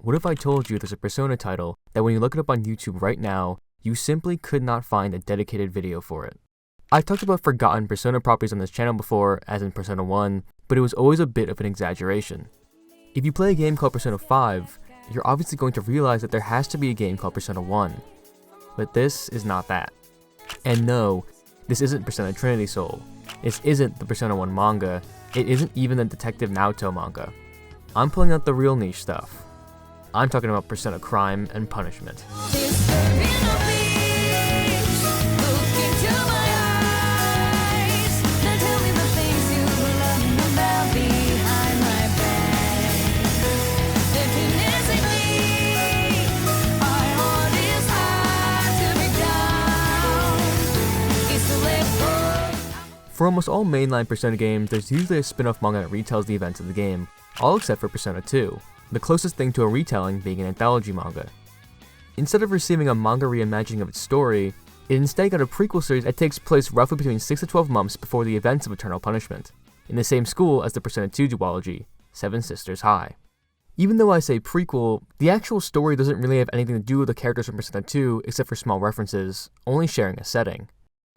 What if I told you there's a Persona title that when you look it up on YouTube right now, you simply could not find a dedicated video for it? I've talked about forgotten Persona properties on this channel before, as in Persona 1, but it was always a bit of an exaggeration. If you play a game called Persona 5, you're obviously going to realize that there has to be a game called Persona 1. But this is not that. And no, this isn't Persona Trinity Soul. This isn't the Persona 1 manga. It isn't even the Detective Naoto manga. I'm pulling out the real niche stuff. I'm talking about Persona Crime and Punishment. For almost all mainline Persona games, there's usually a spin-off manga that retells the events of the game, all except for Persona 2, the closest thing to a retelling being an anthology manga. Instead of receiving a manga reimagining of its story, it instead got a prequel series that takes place roughly between 6 to 12 months before the events of Eternal Punishment, in the same school as the Persona 2 duology, Seven Sisters High. Even though I say prequel, the actual story doesn't really have anything to do with the characters from Persona 2 except for small references, only sharing a setting.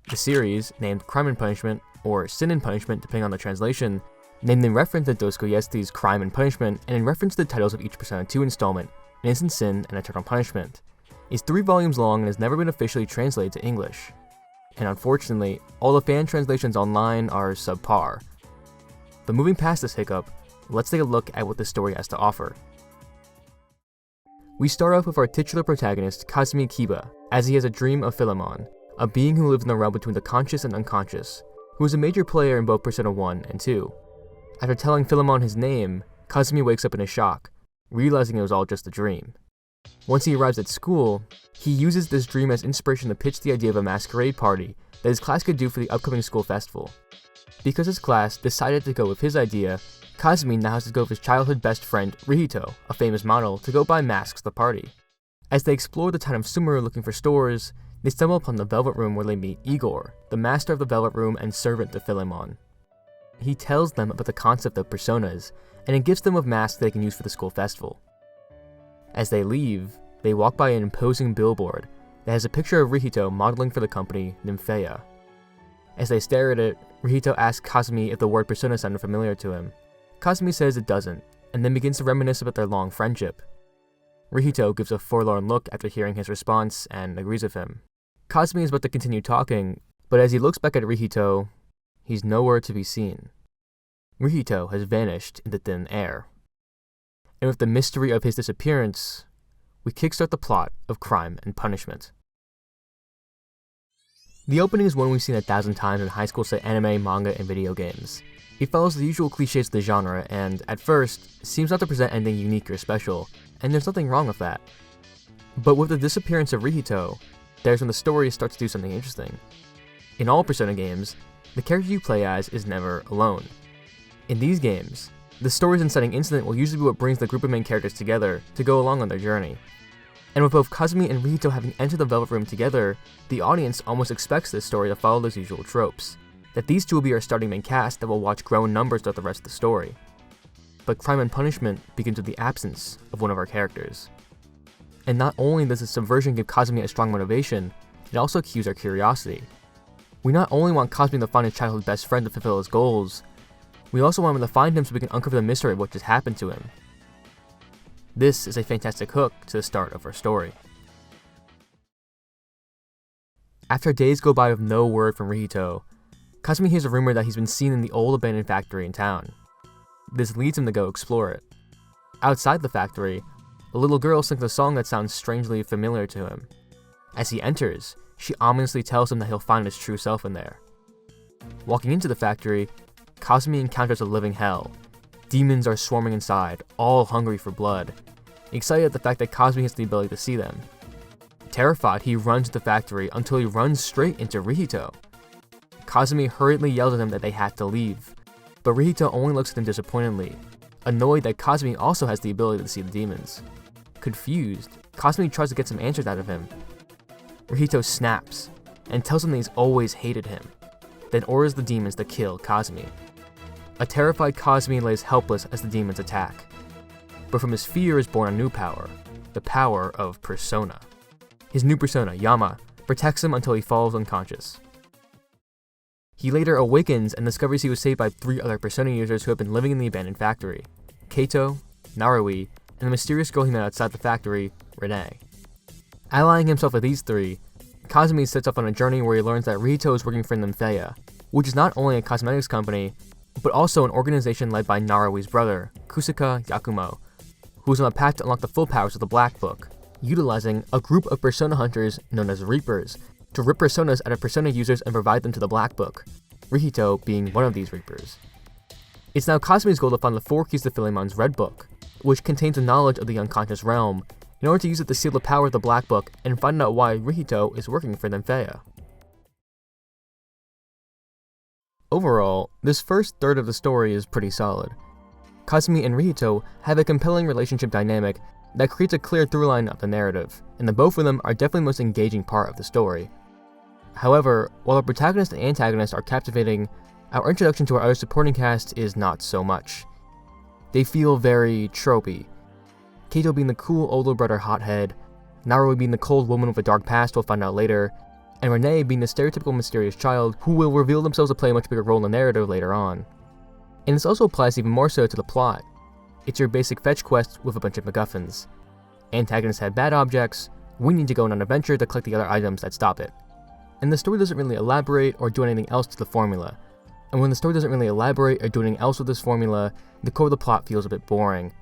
The series, named Crime and Punishment, or Sin and Punishment depending on the translation, named in reference to Dostoevsky's Crime and Punishment and in reference to the titles of each Persona 2 installment, Innocent Sin and Eternal Punishment, is 3 volumes long and has never been officially translated to English. And unfortunately, all the fan translations online are subpar. But moving past this hiccup, let's take a look at what this story has to offer. We start off with our titular protagonist, Kazumi Kiba, as he has a dream of Philemon, a being who lives in the realm between the conscious and unconscious, who is a major player in both Persona 1 and 2. After telling Philemon his name, Kazumi wakes up in a shock, realizing it was all just a dream. Once he arrives at school, he uses this dream as inspiration to pitch the idea of a masquerade party that his class could do for the upcoming school festival. Because his class decided to go with his idea, Kazumi now has to go with his childhood best friend, Rihito, a famous model, to go buy masks at the party. As they explore the town of Sumeru looking for stores, they stumble upon the Velvet Room where they meet Igor, the master of the Velvet Room and servant to Philemon. He tells them about the concept of personas, and it gives them a mask they can use for the school festival. As they leave, they walk by an imposing billboard that has a picture of Rihito modeling for the company Nymphea. As they stare at it, Rihito asks Kazumi if the word persona sounded familiar to him. Kazumi says it doesn't, and then begins to reminisce about their long friendship. Rihito gives a forlorn look after hearing his response and agrees with him. Kazumi is about to continue talking, but as he looks back at Rihito, he's nowhere to be seen. Rihito has vanished into thin air. And with the mystery of his disappearance, we kickstart the plot of Crime and Punishment. The opening is one we've seen 1,000 times in high school set anime, manga, and video games. It follows the usual cliches of the genre and, at first, seems not to present anything unique or special, and there's nothing wrong with that. But with the disappearance of Rihito, there's when the story starts to do something interesting. In all Persona games, the character you play as is never alone. In these games, the story's inciting incident will usually be what brings the group of main characters together to go along on their journey. And with both Kazumi and Rihito having entered the Velvet Room together, the audience almost expects this story to follow those usual tropes, that these two will be our starting main cast that will watch grow in numbers throughout the rest of the story. But Crime and Punishment begins with the absence of one of our characters. And not only does this subversion give Kazumi a strong motivation, it also cues our curiosity. We not only want Kazumi to find his childhood best friend to fulfill his goals, we also want him to find him so we can uncover the mystery of what just happened to him. This is a fantastic hook to the start of our story. After days go by with no word from Rihito, Kazumi hears a rumor that he's been seen in the old abandoned factory in town. This leads him to go explore it. Outside the factory, a little girl sings a song that sounds strangely familiar to him. As he enters, she ominously tells him that he'll find his true self in there. Walking into the factory, Kazumi encounters a living hell. Demons are swarming inside, all hungry for blood, excited at the fact that Kazumi has the ability to see them. Terrified, he runs to the factory until he runs straight into Rihito. Kazumi hurriedly yells at him that they have to leave, but Rihito only looks at him disappointedly, annoyed that Kazumi also has the ability to see the demons. Confused, Kazumi tries to get some answers out of him. Rihito snaps, and tells him that he's always hated him, then orders the demons to kill Kazumi. A terrified Kazumi lays helpless as the demons attack. but from his fear is born a new power, the power of persona. His new persona, Yama, protects him until he falls unconscious. He later awakens and discovers he was saved by 3 other persona users who have been living in the abandoned factory: Kaito, Narui, and the mysterious girl he met outside the factory, Renee. Allying himself with these 3, Kazumi sets off on a journey where he learns that Rihito is working for Nymphaea, which is not only a cosmetics company, but also an organization led by Narui's brother, Kusuka Yakumo, who is on a path to unlock the full powers of the Black Book, utilizing a group of persona hunters known as Reapers to rip personas out of persona users and provide them to the Black Book, Rihito being one of these Reapers. It's now Kazumi's goal to find the 4 keys to Philemon's Red Book, which contains the knowledge of the unconscious realm, in order to use it to seal the power of the Black Book and find out why Rihito is working for Nymphaea. Overall, this first third of the story is pretty solid. Kazumi and Rihito have a compelling relationship dynamic that creates a clear through-line of the narrative, and the both of them are definitely the most engaging part of the story. However, while the protagonist and antagonist are captivating, our introduction to our other supporting cast is not so much. They feel very tropey. Kaito being the cool older brother hothead, Narui being the cold woman with a dark past we'll find out later, and Renee being the stereotypical mysterious child who will reveal themselves to play a much bigger role in the narrative later on. And this also applies even more so to the plot. It's your basic fetch quest with a bunch of MacGuffins. Antagonists have bad objects, we need to go on an adventure to collect the other items that stop it. And the story doesn't really elaborate or do anything else to the formula. And when the story doesn't really elaborate or do anything else with this formula, the core of the plot feels a bit boring.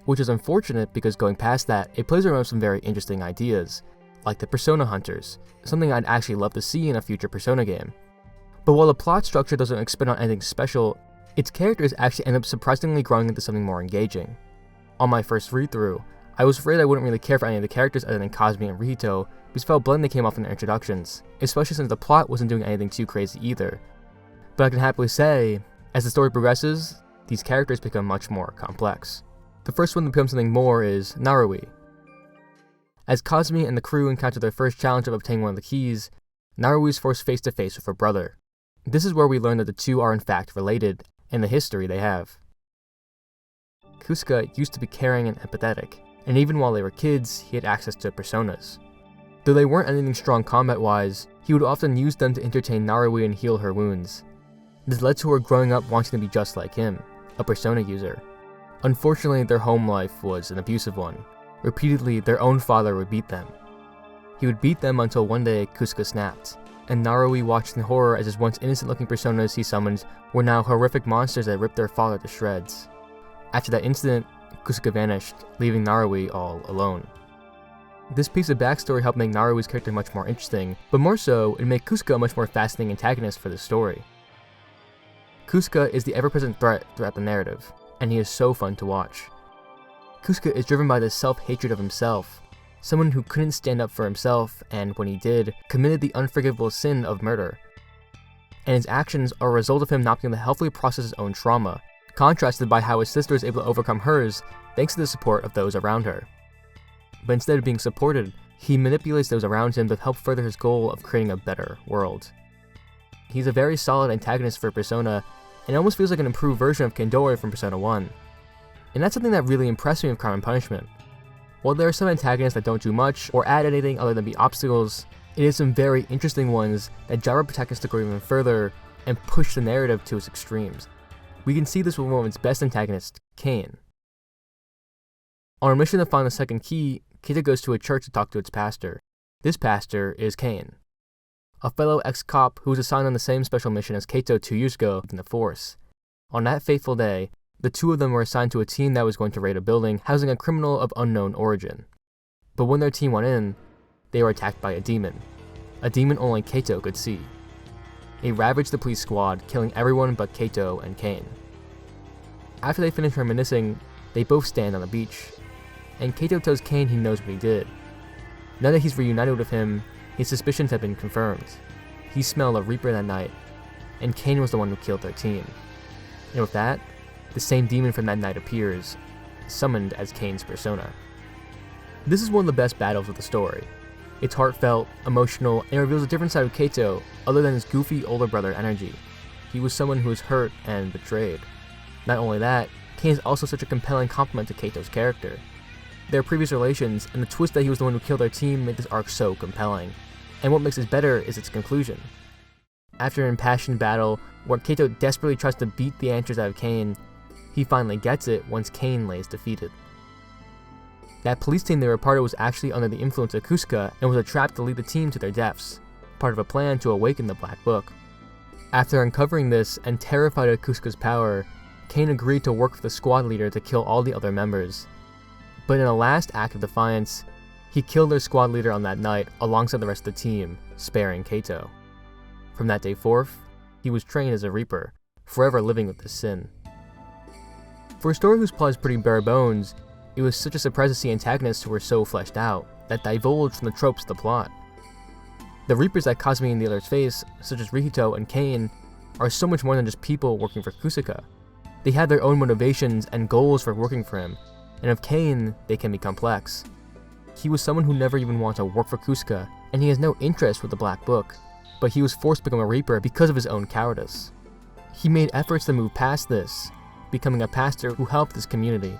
Which is unfortunate because going past that, it plays around with some very interesting ideas, like the Persona Hunters, something I'd actually love to see in a future Persona game. But while the plot structure doesn't expand on anything special, its characters actually end up surprisingly growing into something more engaging. On my first read-through, I was afraid I wouldn't really care for any of the characters other than Kazumi and Rihito, because I felt bland they came off in their introductions, especially since the plot wasn't doing anything too crazy either. But I can happily say, as the story progresses, these characters become much more complex. The first one that becomes something more is Narui. As Kazumi and the crew encounter their first challenge of obtaining one of the keys, Narui is forced face to face with her brother. This is where we learn that the two are in fact related, and the history they have. Kusuka used to be caring and empathetic, and even while they were kids, he had access to personas. Though they weren't anything strong combat-wise, he would often use them to entertain Narui and heal her wounds. This led to her growing up wanting to be just like him, a persona user. Unfortunately, their home life was an abusive one. Repeatedly, their own father would beat them. He would beat them until one day Kusuka snapped, and Narui watched in horror as his once innocent-looking personas he summoned were now horrific monsters that ripped their father to shreds. After that incident, Kusuka vanished, leaving Narui all alone. This piece of backstory helped make Narui's character much more interesting, but more so, it made Kusuka a much more fascinating antagonist for the story. Kusuka is the ever-present threat throughout the narrative, and he is so fun to watch. Kusuka is driven by this self-hatred of himself, someone who couldn't stand up for himself, and when he did, committed the unforgivable sin of murder. And his actions are a result of him not being able to healthily process his own trauma, contrasted by how his sister is able to overcome hers thanks to the support of those around her. But instead of being supported, he manipulates those around him to help further his goal of creating a better world. He's a very solid antagonist for Persona, and it almost feels like an improved version of Kendori from Persona 1. And that's something that really impressed me with Crime and Punishment. While there are some antagonists that don't do much or add anything other than be obstacles, it is some very interesting ones that gyro protagonists to go even further and push the narrative to its extremes. We can see this with one of its best antagonists, Cain. On a mission to find the second key, Kaito goes to a church to talk to its pastor. This pastor is Cain, a fellow ex-cop who was assigned on the same special mission as Kaito 2 years ago in the Force. On that fateful day, the two of them were assigned to a team that was going to raid a building housing a criminal of unknown origin. But when their team went in, they were attacked by a demon only Kaito could see. It ravaged the police squad, killing everyone but Kaito and Cain. After they finish reminiscing, they both stand on the beach, and Kaito tells Cain he knows what he did. Now that he's reunited with him, his suspicions have been confirmed. He smelled a Reaper that night, and Cain was the one who killed their team. And with that, the same demon from that night appears, summoned as Cain's persona. This is one of the best battles of the story. It's heartfelt, emotional, and reveals a different side of Kaito other than his goofy older brother energy. He was someone who was hurt and betrayed. Not only that, Cain is also such a compelling complement to Keito's character. Their previous relations and the twist that he was the one who killed their team made this arc so compelling. And what makes this better is its conclusion. After an impassioned battle, where Keito desperately tries to beat the answers out of Cain, he finally gets it once Cain lays defeated. That police team they were part of was actually under the influence of Kusuka and was a trap to lead the team to their deaths, part of a plan to awaken the Black Book. After uncovering this and terrified of Kusuka's power, Cain agreed to work with the squad leader to kill all the other members. But in a last act of defiance, he killed their squad leader on that night alongside the rest of the team, sparing Keito. From that day forth, he was trained as a Reaper, forever living with this sin. For a story whose plot is pretty bare bones, it was such a surprise to see antagonists who were so fleshed out, that divulged from the tropes of the plot. The Reapers that Kazumi and the others face, such as Rihito and Cain, are so much more than just people working for Kusuka. They have their own motivations and goals for working for him, and of Cain, they can be complex. He was someone who never even wanted to work for Kusuka, and he has no interest with the Black Book, but he was forced to become a Reaper because of his own cowardice. He made efforts to move past this, becoming a pastor who helped this community,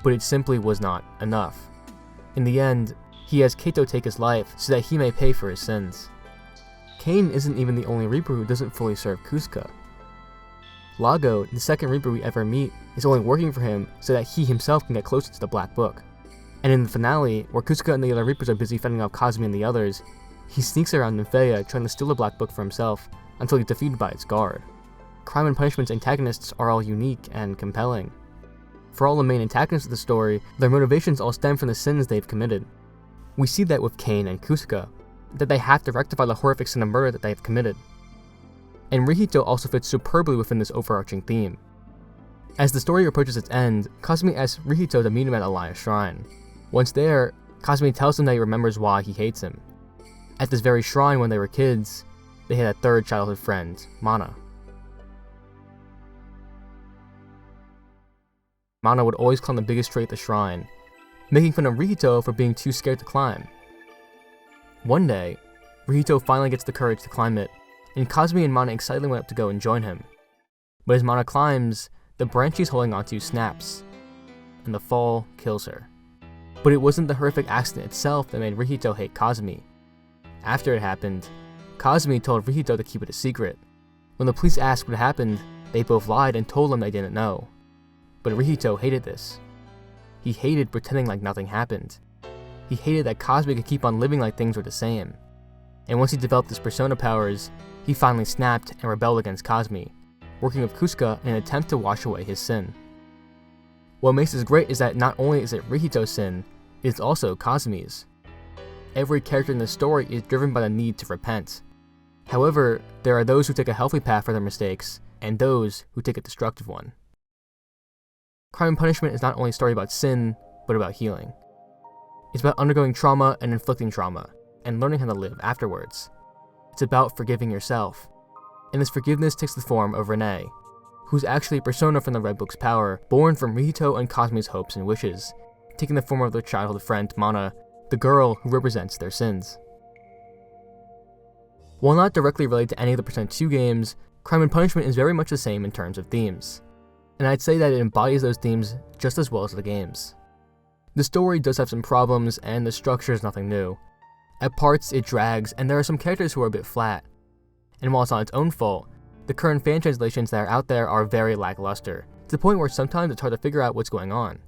but it simply was not enough. In the end, he has Keito take his life so that he may pay for his sins. Cain isn't even the only Reaper who doesn't fully serve Kusuka. Lago, the second Reaper we ever meet, is only working for him so that he himself can get closer to the Black Book. And in the finale, where Kusuka and the other Reapers are busy fending off Kazumi and the others, he sneaks around Nymphaea trying to steal the Black Book for himself until he's defeated by its guard. Crime and Punishment's antagonists are all unique and compelling. For all the main antagonists of the story, their motivations all stem from the sins they've committed. We see that with Cain and Kusuka, that they have to rectify the horrific sin of murder that they have committed. And Rihito also fits superbly within this overarching theme. As the story approaches its end, Kazumi asks Rihito to meet him at Elia's shrine. Once there, Kazumi tells him that he remembers why he hates him. At this very shrine when they were kids, they had a third childhood friend, Mana. Mana would always climb the biggest tree at the shrine, making fun of Rihito for being too scared to climb. One day, Rihito finally gets the courage to climb it, and Kazumi and Mana excitedly went up to go and join him. But as Mana climbs, the branch she's holding onto snaps, and the fall kills her. But it wasn't the horrific accident itself that made Rihito hate Kazumi. After it happened, Kazumi told Rihito to keep it a secret. When the police asked what happened, they both lied and told him they didn't know. But Rihito hated this. He hated pretending like nothing happened. He hated that Kazumi could keep on living like things were the same. And once he developed his persona powers, he finally snapped and rebelled against Kazumi, working with Kusuka in an attempt to wash away his sin. What makes this great is that not only is it Rihito's sin, it's also Kazumi's. Every character in the story is driven by the need to repent. However, there are those who take a healthy path for their mistakes, and those who take a destructive one. Crime and Punishment is not only a story about sin, but about healing. It's about undergoing trauma and inflicting trauma, and learning how to live afterwards. It's about forgiving yourself. And this forgiveness takes the form of Renee, who's actually a persona from the Red Book's power, born from Rihito and Kazumi's hopes and wishes, taking the form of their childhood friend, Mana, the girl who represents their sins. While not directly related to any of the Persona 2 games, Crime and Punishment is very much the same in terms of themes. And I'd say that it embodies those themes just as well as the games. The story does have some problems, and the structure is nothing new. At parts, it drags, and there are some characters who are a bit flat. And while it's not its own fault, the current fan translations that are out there are very lackluster, to the point where sometimes it's hard to figure out what's going on.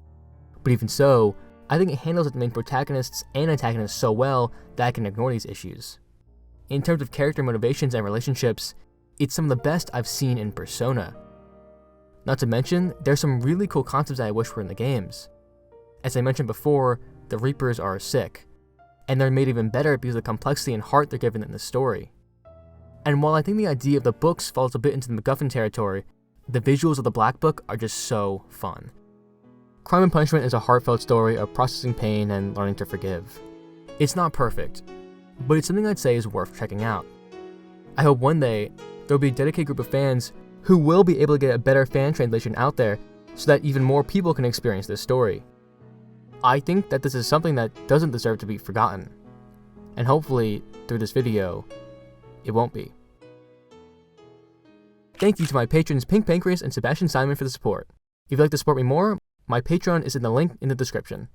But even so, I think it handles its main protagonists and antagonists so well that I can ignore these issues. In terms of character motivations and relationships, it's some of the best I've seen in Persona. Not to mention, there's some really cool concepts that I wish were in the games. As I mentioned before, the Reapers are sick, and they're made even better because of the complexity and heart they're given in the story. And while I think the idea of the books falls a bit into the MacGuffin territory, the visuals of the Black Book are just so fun. Crime and Punishment is a heartfelt story of processing pain and learning to forgive. It's not perfect, but it's something I'd say is worth checking out. I hope one day there'll be a dedicated group of fans who will be able to get a better fan translation out there so that even more people can experience this story. I think that this is something that doesn't deserve to be forgotten, and hopefully, through this video, it won't be. Thank you to my patrons Pink Pancreas and Sebastian Simon for the support. If you'd like to support me more, my Patreon is in the link in the description.